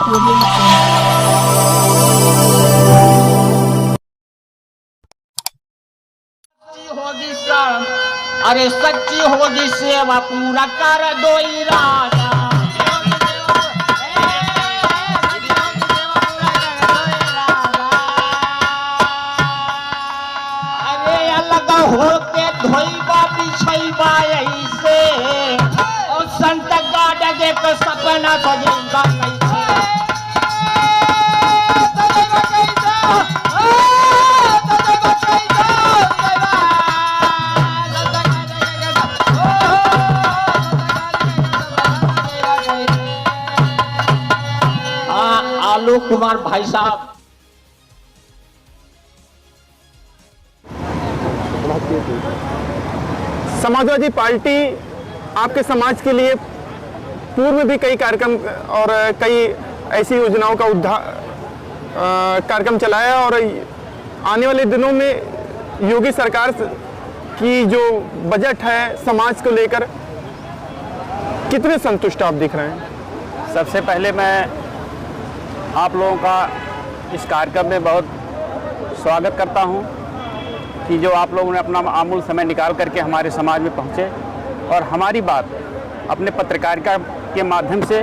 होगी सब, अरे सच्ची होगी सेवा पूरा कर दो इरादा। अरे अलग होके धोइबा बिछइबा ऐसे, और संत गाड़ देख सपना सजेगा कैसे। आलोक कुमार भाई साहब। समाजवादी पार्टी आपके समाज के लिए पूर्व भी कई कार्यक्रम और कई ऐसी योजनाओं का कार्यक्रम चलाया, और आने वाले दिनों में योगी सरकार की जो बजट है समाज को लेकर, कितने संतुष्ट आप दिख रहे हैं? सबसे पहले मैं आप लोगों का इस कार्यक्रम में बहुत स्वागत करता हूं कि जो आप लोगों ने अपना अमूल्य समय निकाल करके हमारे समाज में पहुंचे और हमारी बात अपने पत्रकारिता के माध्यम से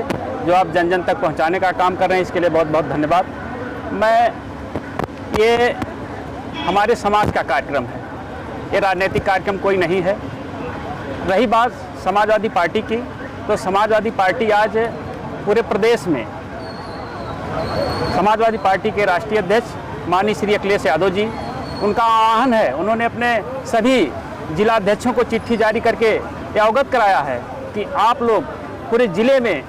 जो आप जन जन तक पहुंचाने का काम कर रहे हैं, इसके लिए बहुत बहुत धन्यवाद। ये हमारे समाज का कार्यक्रम है, ये राजनीतिक कार्यक्रम कोई नहीं है। रही बात समाजवादी पार्टी की, तो समाजवादी पार्टी आज पूरे प्रदेश में, समाजवादी पार्टी के राष्ट्रीय अध्यक्ष माननीय श्री अखिलेश यादव जी, उनका आह्वान है, उन्होंने अपने सभी जिला अध्यक्षों को चिट्ठी जारी करके ये अवगत कराया है कि आप लोग पूरे जिले में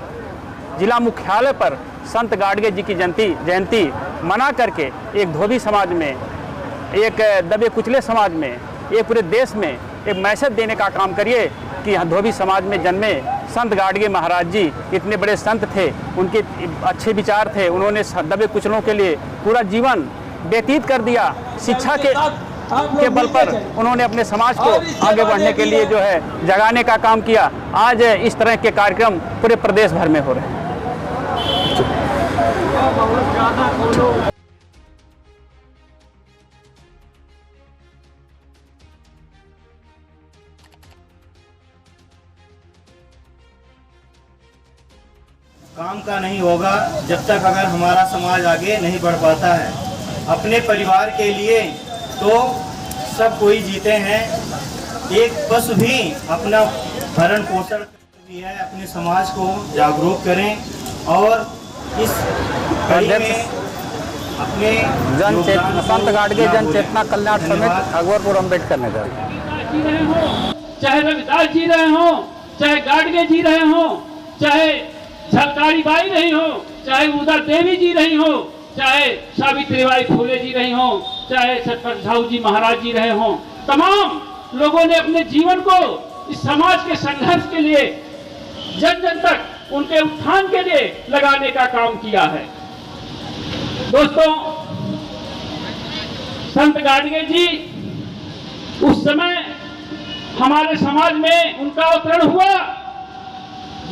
जिला मुख्यालय पर संत गाडगे जी की जयंती मना करके एक धोबी समाज में, एक दबे कुचले समाज में, एक पूरे देश में एक मैसेज देने का काम करिए कि धोबी समाज में जन्मे संत गाडगे महाराज जी इतने बड़े संत थे, उनके अच्छे विचार थे, उन्होंने दबे कुचलों के लिए पूरा जीवन व्यतीत कर दिया। शिक्षा के बल पर उन्होंने अपने समाज को आगे बढ़ने के लिए जो है जगाने का काम किया। आज इस तरह के कार्यक्रम पूरे प्रदेश भर में हो रहे हैं। काम का नहीं होगा जब तक अगर हमारा समाज आगे नहीं बढ़ पाता है। अपने परिवार के लिए तो सब कोई जीते हैं, एक पशु भी अपना भरण पोषण भी है। अपने समाज को जागरूक करें और इस कड़ी में अपने संत गाडगे जन चेतना कल्याण समिति अकबरपुर अम्बेडकर नगर। चाहे रविदास जी रहे हों, चाहे गाडगे जी रहे हों, चाहे झलकारी बाई रही हो, चाहे उदर देवी जी रही हो, चाहे सावित्रीबाई फुले जी रही हो, चाहे सतपाल साहू जी महाराज जी रहे हों, तमाम लोगों ने अपने जीवन को इस समाज के संघर्ष के लिए, जन जन तक उनके उत्थान के लिए लगाने का काम किया है। दोस्तों, संत गाडगे जी उस समय हमारे समाज में उनका अवतरण हुआ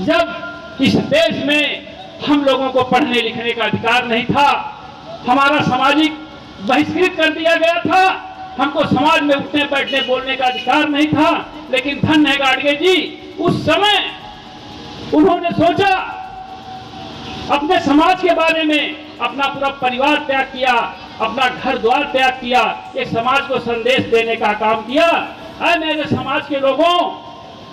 जब इस देश में हम लोगों को पढ़ने लिखने का अधिकार नहीं था, हमारा सामाजिक बहिष्कृत कर दिया गया था, हमको समाज में उठने बैठने बोलने का अधिकार नहीं था। लेकिन धन्य है गाडगे जी, उस समय उन्होंने सोचा, अपने समाज के बारे में अपना पूरा परिवार त्याग किया, अपना घर द्वार त्याग किया, एक समाज को संदेश देने का काम किया। ऐ मेरे समाज के लोगों,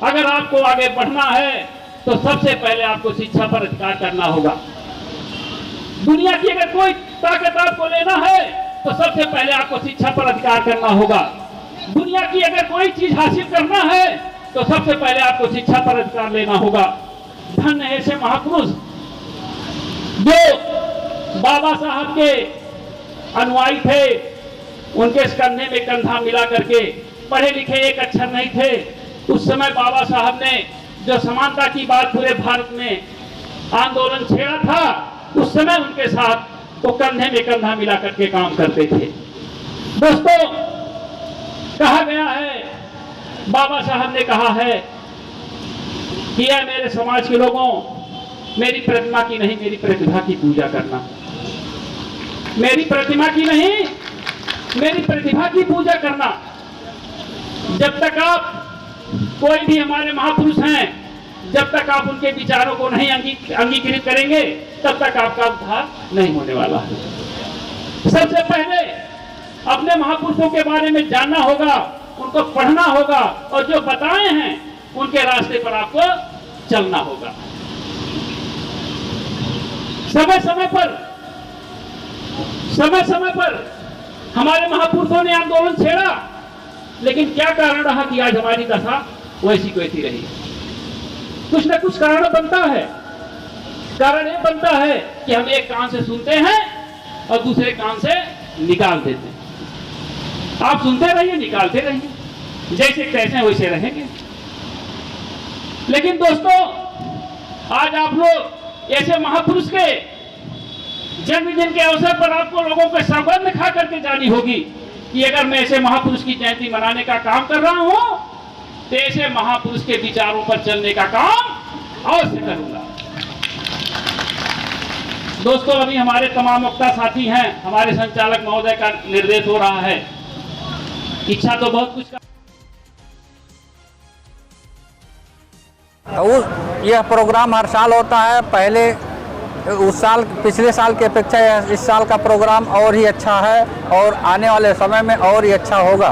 अगर आपको आगे बढ़ना है तो सबसे पहले आपको शिक्षा पर अधिकार करना होगा। दुनिया की अगर कोई ताकत आपको लेना है तो सबसे पहले आपको शिक्षा पर अधिकार करना होगा। दुनिया की अगर कोई चीज हासिल करना है तो सबसे पहले आपको शिक्षा पर अधिकार लेना होगा। धन्य है ऐसे महापुरुष जो बाबा साहब के अनुयायी थे, उनके कंधे में कंधा मिला करके, पढ़े लिखे एक अक्षर नहीं थे। उस समय बाबा साहब ने जो समानता की बात पूरे भारत में आंदोलन छेड़ा था, उस समय उनके साथ वो कंधे में कंधा मिला करके काम करते थे। दोस्तों, कहा गया है, बाबा साहब ने कहा है कि ऐ मेरे समाज के लोगों, मेरी प्रतिमा की नहीं, मेरी प्रतिभा की पूजा करना। मेरी प्रतिमा की नहीं, मेरी प्रतिभा की पूजा करना। जब तक आप कोई भी हमारे महापुरुष हैं, जब तक आप उनके विचारों को नहीं अंगीकृत करेंगे, तब तक आपका उद्धार नहीं होने वाला है। सबसे पहले अपने महापुरुषों के बारे में जानना होगा, उनको पढ़ना होगा, और जो बताए हैं उनके रास्ते पर आपको चलना होगा। समय समय पर हमारे महापुरुषों ने आंदोलन छेड़ा, लेकिन क्या कारण रहा कि आज हमारी दशा वैसी को वैसी रही? कुछ न कुछ कारण बनता है। कारण ये बनता है कि हम एक कान से सुनते हैं और दूसरे कान से निकाल देते हैं। आप सुनते रहिए, निकालते रहिए, जैसे कैसे वैसे रहेंगे। लेकिन दोस्तों, आज आप लोग ऐसे महापुरुष के जन्मदिन के अवसर पर आपको लोगों को सौगंध खा करके जानी होगी कि अगर मैं ऐसे महापुरुष की जयंती मनाने का काम कर रहा हूं, तो ऐसे महापुरुष के विचारों पर चलने का काम अवश्य करूंगा। दोस्तों, अभी हमारे तमाम वक्ता साथी हैं, हमारे संचालक महोदय का निर्देश हो रहा है। इच्छा तो बहुत कुछ यह प्रोग्राम हर साल होता है। पहले उस साल, पिछले साल की अपेक्षा इस साल का प्रोग्राम और ही अच्छा है और आने वाले समय में और ही अच्छा होगा।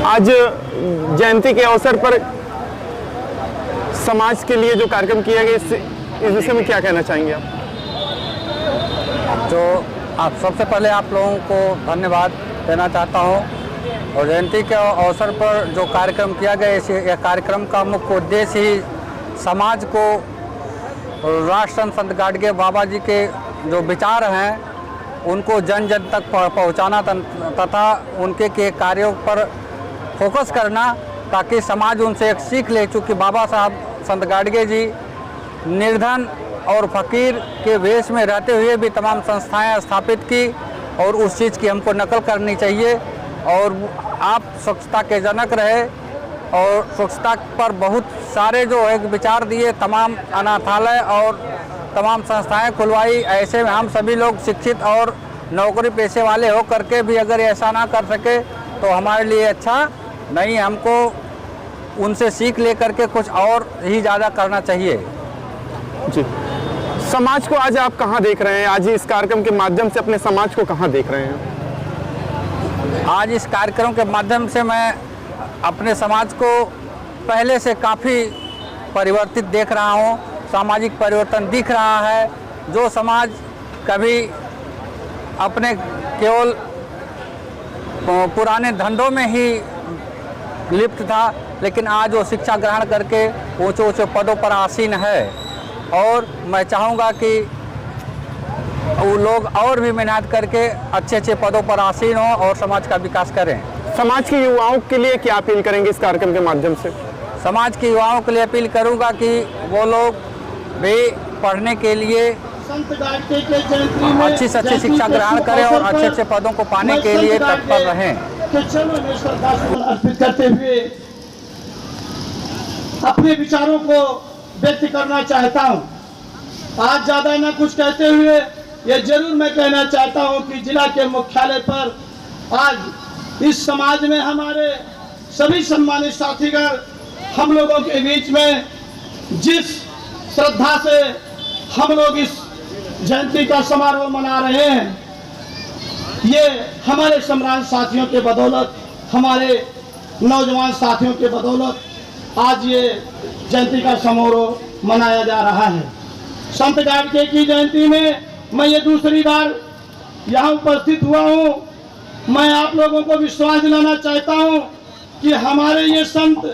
आज जयंती के अवसर पर समाज के लिए जो कार्यक्रम किया गया, इस विषय में क्या कहना चाहेंगे आप? तो आप सबसे पहले आप लोगों को धन्यवाद देना चाहता हूँ। और जयंती के अवसर पर जो कार्यक्रम किया गया, यह कार्यक्रम का मुख्य उद्देश्य ही समाज को राष्ट्र संत गाडगे बाबा जी के जो विचार हैं उनको जन जन तक पहुंचाना तथा उनके के कार्यों पर फोकस करना, ताकि समाज उनसे एक सीख ले। चूँकि बाबा साहब संत गाडगे जी निर्धन और फकीर के वेश में रहते हुए भी तमाम संस्थाएं स्थापित की, और उस चीज़ की हमको नकल करनी चाहिए। और आप स्वच्छता के जनक रहे और स्वच्छता पर बहुत सारे जो है विचार दिए, तमाम अनाथालय और तमाम संस्थाएं खुलवाई। ऐसे में हम सभी लोग शिक्षित और नौकरी पेशे वाले हो करके भी अगर ऐसा ना कर सके तो हमारे लिए अच्छा नहीं। हमको उनसे सीख लेकर के कुछ और ही ज़्यादा करना चाहिए। जी, समाज को आज आप कहाँ देख रहे हैं? आज इस कार्यक्रम के माध्यम से अपने समाज को कहाँ देख रहे हैं? आज इस कार्यक्रम के माध्यम से मैं अपने समाज को पहले से काफ़ी परिवर्तित देख रहा हूँ। सामाजिक परिवर्तन दिख रहा है। जो समाज कभी अपने केवल पुराने धंधों में ही लिप्त था, लेकिन आज वो शिक्षा ग्रहण करके ऊंचे ऊंचे पदों पर आसीन है। और मैं चाहूँगा कि वो लोग और भी मेहनत करके अच्छे अच्छे पदों पर आसीन हों और समाज का विकास करें। समाज के युवाओं के लिए क्या अपील करेंगे इस कार्यक्रम के माध्यम से? समाज के युवाओं के लिए अपील करूंगा कि वो लोग भी पढ़ने के लिए अच्छी से अच्छी शिक्षा ग्रहण करें और अच्छे अच्छे पदों को पाने के लिए तत्पर रहें। अर्पित करते हुए अपने विचारों को व्यक्त करना चाहता हूं। आज ज्यादा न कुछ कहते हुए ये जरूर मैं कहना चाहता हूं कि जिला के मुख्यालय पर आज इस समाज में हमारे सभी सम्मानित साथीगण हम लोगों के बीच में जिस श्रद्धा से हम लोग इस जयंती का समारोह मना रहे हैं, ये हमारे सम्राट साथियों के बदौलत, हमारे नौजवान साथियों के बदौलत आज ये जयंती का समारोह मनाया जा रहा है। संत गाडगे की जयंती में मैं ये दूसरी बार यहाँ उपस्थित हुआ हूँ। मैं आप लोगों को विश्वास दिलाना चाहता हूँ कि हमारे ये संत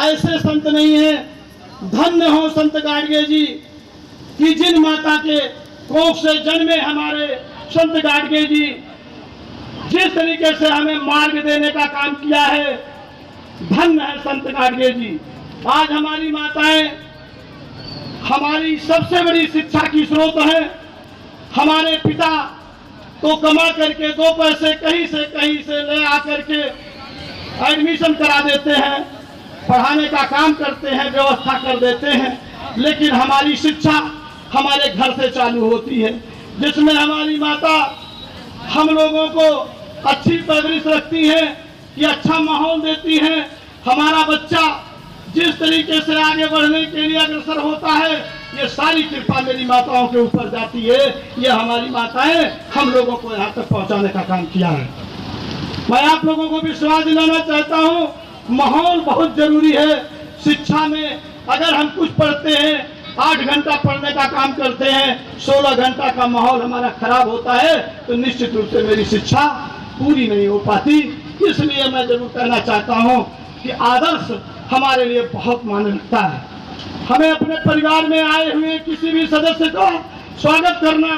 ऐसे संत नहीं हैं। धन्य हो संत गाडगे जी कि जिन माता के कोख से जन्मे हमारे संत गाडगे जी, जिस तरीके से हमें मार्ग देने का काम किया है, धन्य है संत गाडगे जी। आज हमारी माताएं हमारी सबसे बड़ी शिक्षा की स्रोत है। हमारे पिता तो कमा करके दो पैसे कहीं से ले आकर के एडमिशन करा देते हैं, पढ़ाने का काम करते हैं, व्यवस्था कर देते हैं, लेकिन हमारी शिक्षा हमारे घर से चालू होती है, जिसमें हमारी माता हम लोगों को अच्छी परवरिश रखती है कि अच्छा माहौल देती है। हमारा बच्चा जिस तरीके से आगे बढ़ने के लिए अग्रसर होता है, ये सारी कृपा मेरी माताओं के ऊपर जाती है। ये हमारी माताएं हम लोगों को यहाँ तक पहुँचाने का काम किया है। मैं आप लोगों को विश्वास दिलाना चाहता हूँ, माहौल बहुत जरूरी है शिक्षा में। अगर हम कुछ पढ़ते हैं, 8 घंटा पढ़ने का काम करते हैं, 16 घंटा का माहौल हमारा खराब होता है, तो निश्चित रूप से मेरी शिक्षा पूरी नहीं हो पाती। इसलिए मैं जरूर कहना चाहता हूँ कि आदर्श हमारे लिए बहुत मायने रखता है। हमें अपने परिवार में आए हुए किसी भी सदस्य का स्वागत करना।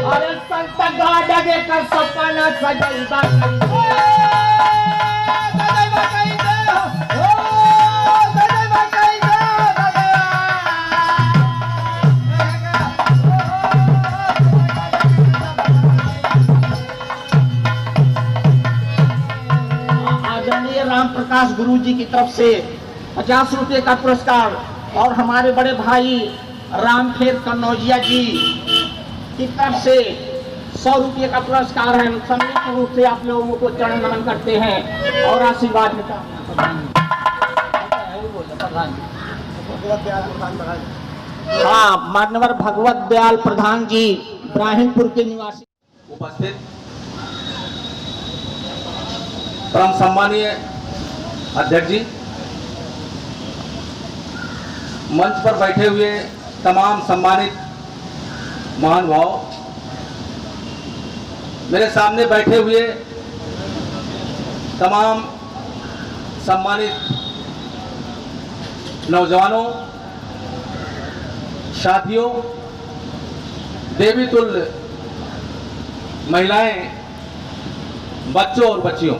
अरे संत गाडगे का सपना सजलबा आदरणीय राम प्रकाश गुरु जी की तरफ से 50 रुपये का पुरस्कार और हमारे बड़े भाई रामखेर कन्नौजिया जी की तरफ से 100 रुपये का पुरस्कार है। सम्मिलित रूप से आप लोगों को चरण नमन करते हैं और आशीर्वाद देता हाँ, मान्यवर भगवत दयाल प्रधान जी इब्राहिमपुर के निवासी उपस्थित परम सम्मानीय अध्यक्ष जी, मंच पर बैठे हुए तमाम सम्मानित महानुभाव, मेरे सामने बैठे हुए तमाम सम्मानित नौजवानों, साथियों, देवी तुल्य महिलाएं, बच्चों और बच्चियों,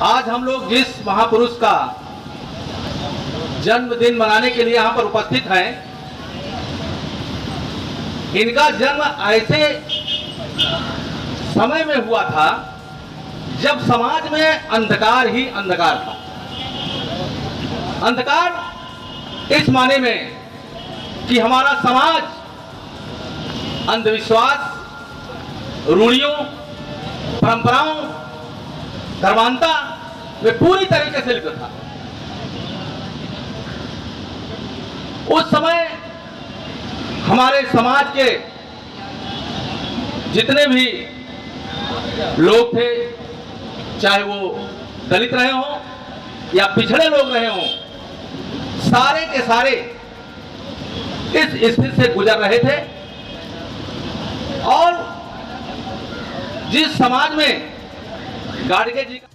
आज हम लोग जिस महापुरुष का जन्मदिन मनाने के लिए यहाँ पर उपस्थित हैं, इनका जन्म ऐसे समय में हुआ था जब समाज में अंधकार ही अंधकार था। अंधकार इस माने में कि हमारा समाज अंधविश्वास, रूढ़ियों, परंपराओं, धर्मांता में पूरी तरीके से लिप्त था। उस समय हमारे समाज के जितने भी लोग थे, चाहे वो दलित रहे हों या पिछड़े लोग रहे हों, सारे के सारे इस स्थिति से गुजर रहे थे। और जिस समाज में गाडगे जी का